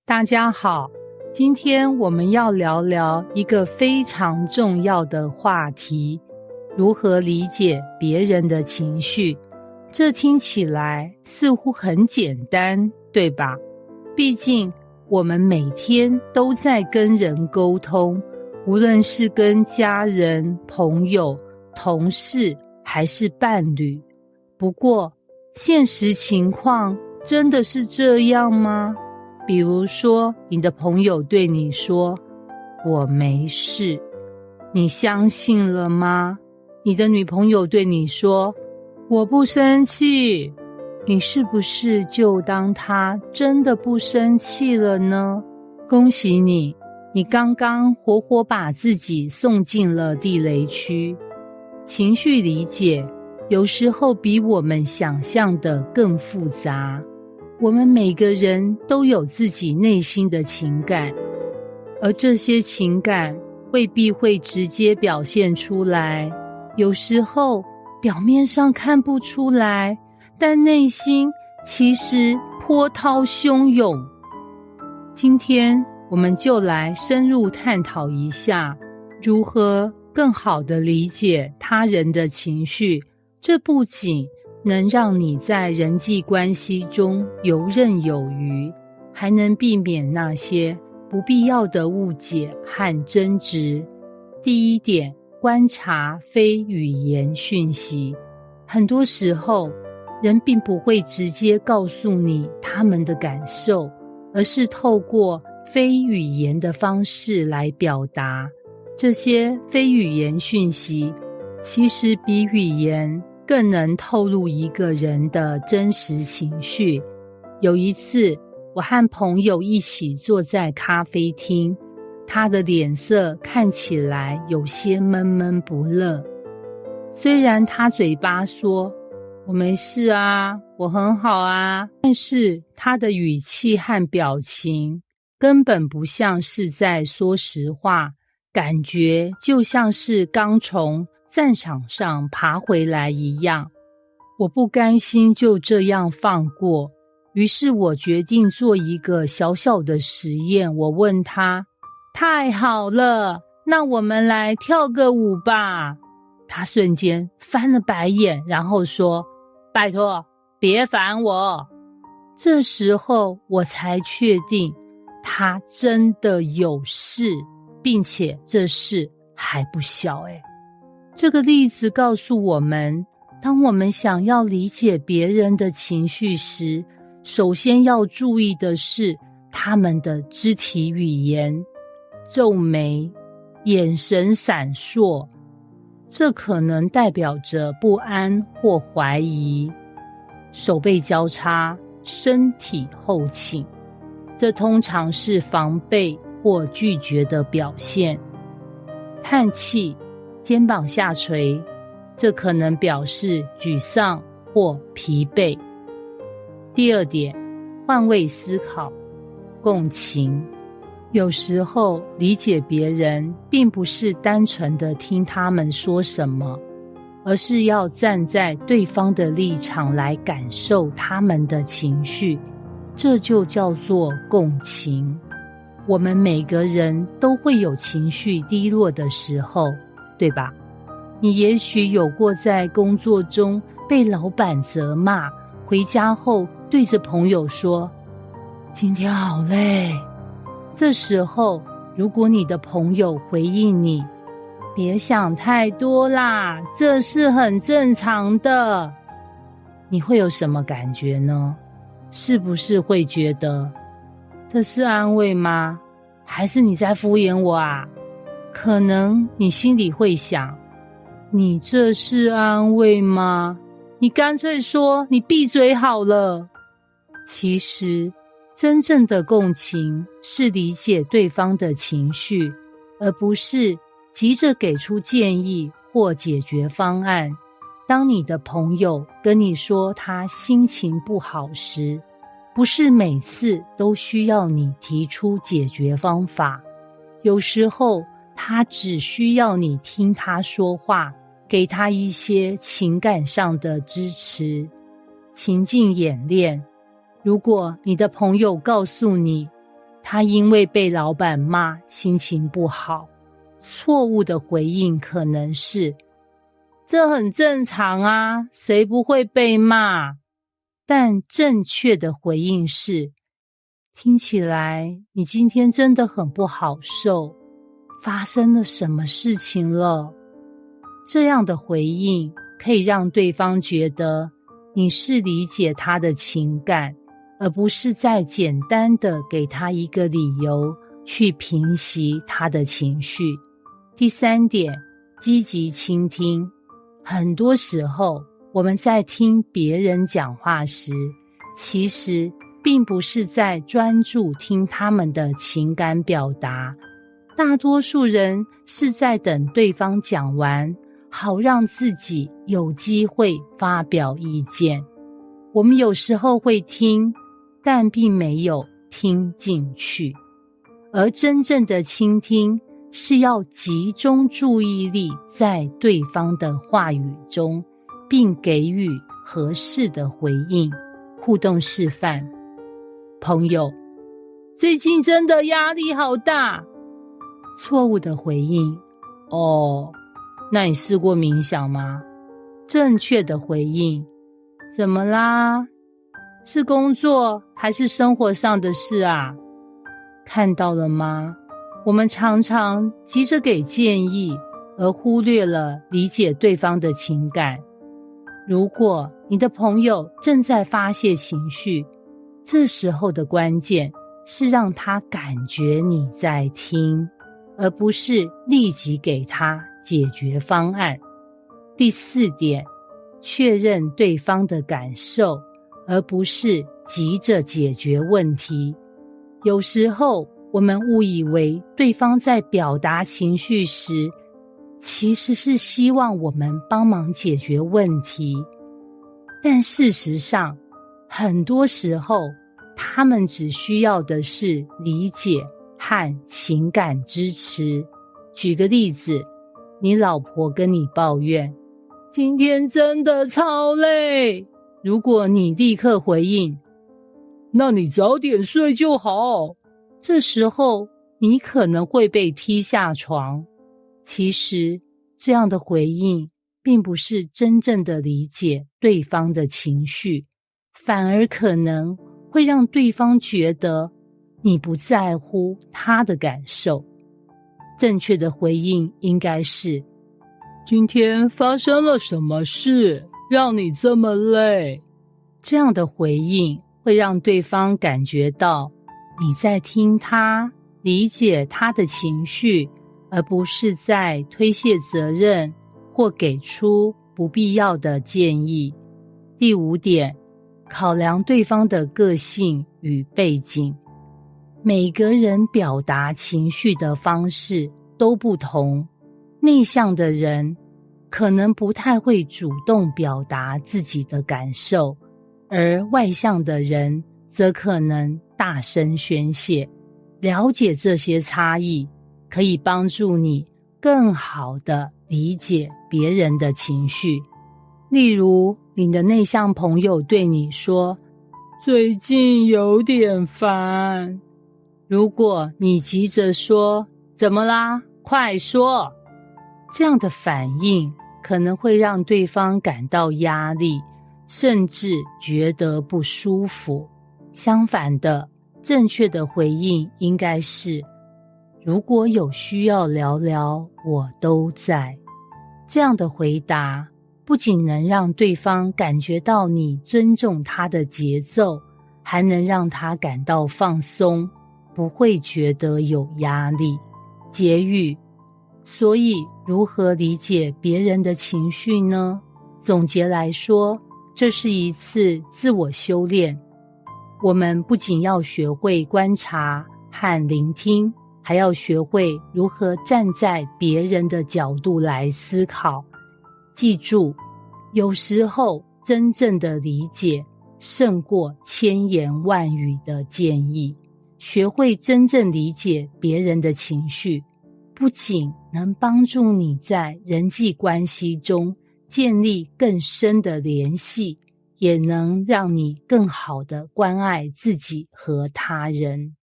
大家好，今天我们要聊聊一个非常重要的话题，如何理解别人的情绪。这听起来似乎很简单，对吧？毕竟我们每天都在跟人沟通，无论是跟家人、朋友、同事还是伴侣。不过，现实情况真的是这样吗？比如说，你的朋友对你说我没事，你相信了吗？你的女朋友对你说我不生气，你是不是就当她真的不生气了呢？恭喜你，你刚刚活活把自己送进了地雷区。情绪理解有时候比我们想象的更复杂。我们每个人都有自己内心的情感，而这些情感未必会直接表现出来，有时候表面上看不出来，但内心其实波涛汹涌。今天我们就来深入探讨一下，如何更好地理解他人的情绪。这不仅能让你在人际关系中游刃有余，还能避免那些不必要的误解和争执。第一点，观察非语言讯息。很多时候，人并不会直接告诉你他们的感受，而是透过非语言的方式来表达。这些非语言讯息其实比语言更能透露一个人的真实情绪。有一次，我和朋友一起坐在咖啡厅，他的脸色看起来有些闷闷不乐。虽然他嘴巴说我没事啊，我很好啊，但是他的语气和表情根本不像是在说实话，感觉就像是刚从战场上爬回来一样。我不甘心就这样放过，于是我决定做一个小小的实验。我问他，太好了，那我们来跳个舞吧。他瞬间翻了白眼，然后说，拜托，别烦我。这时候我才确定他真的有事，并且这事还不小。这个例子告诉我们，当我们想要理解别人的情绪时，首先要注意的是他们的肢体语言，皱眉、眼神闪烁，这可能代表着不安或怀疑；手背交叉、身体后倾，这通常是防备或拒绝的表现；叹气、肩膀下垂，这可能表示沮丧或疲惫。第二点，换位思考、共情。有时候理解别人并不是单纯的听他们说什么，而是要站在对方的立场来感受他们的情绪，这就叫做共情。我们每个人都会有情绪低落的时候，对吧？你也许有过在工作中被老板责骂，回家后对着朋友说，今天好累。这时候，如果你的朋友回应你，别想太多啦，这是很正常的，你会有什么感觉呢？是不是会觉得，这是安慰吗？还是你在敷衍我啊？可能你心里会想，你这是安慰吗？你干脆说你闭嘴好了。其实真正的共情是理解对方的情绪，而不是急着给出建议或解决方案。当你的朋友跟你说他心情不好时，不是每次都需要你提出解决方法，有时候他只需要你听他说话，给他一些情感上的支持。情境演练，如果你的朋友告诉你他因为被老板骂，心情不好。错误的回应可能是：这很正常啊，谁不会被骂？但正确的回应是：听起来你今天真的很不好受，发生了什么事情了？这样的回应可以让对方觉得你是理解他的情感，而不是再简单的给他一个理由去平息他的情绪。第3点，积极倾听。很多时候我们在听别人讲话时，其实并不是在专注听他们的情感表达，大多数人是在等对方讲完，好让自己有机会发表意见。我们有时候会听，但并没有听进去。而真正的倾听是要集中注意力在对方的话语中，并给予合适的回应。互动示范：朋友，最近真的压力好大。错误的回应：哦，那你试过冥想吗？正确的回应：怎么啦？是工作还是生活上的事啊？看到了吗？我们常常急着给建议，而忽略了理解对方的情感。如果你的朋友正在发泄情绪，这时候的关键是让他感觉你在听，而不是立即给他解决方案。第4点，确认对方的感受，而不是急着解决问题。有时候我们误以为对方在表达情绪时，其实是希望我们帮忙解决问题。但事实上，很多时候他们只需要的是理解和情感支持。举个例子，你老婆跟你抱怨，今天真的超累。如果你立刻回应，那你早点睡就好，这时候你可能会被踢下床。其实这样的回应并不是真正的理解对方的情绪，反而可能会让对方觉得你不在乎他的感受。正确的回应应该是：今天发生了什么事，让你这么累？这样的回应会让对方感觉到你在听他，理解他的情绪，而不是在推卸责任或给出不必要的建议。第5点，考量对方的个性与背景。每个人表达情绪的方式都不同，内向的人可能不太会主动表达自己的感受，而外向的人则可能大声宣泄。了解这些差异，可以帮助你更好地理解别人的情绪。例如，你的内向朋友对你说，最近有点烦。如果你急着说，怎么啦？快说！这样的反应可能会让对方感到压力，甚至觉得不舒服。相反的，正确的回应应该是：如果有需要聊聊，我都在。这样的回答不仅能让对方感觉到你尊重他的节奏，还能让他感到放松，不会觉得有压力。结语：所以如何理解别人的情绪呢？总结来说，这是一次自我修炼。我们不仅要学会观察和聆听，还要学会如何站在别人的角度来思考。记住，有时候真正的理解胜过千言万语的建议。学会真正理解别人的情绪，不仅能帮助你在人际关系中建立更深的联系，也能让你更好地关爱自己和他人。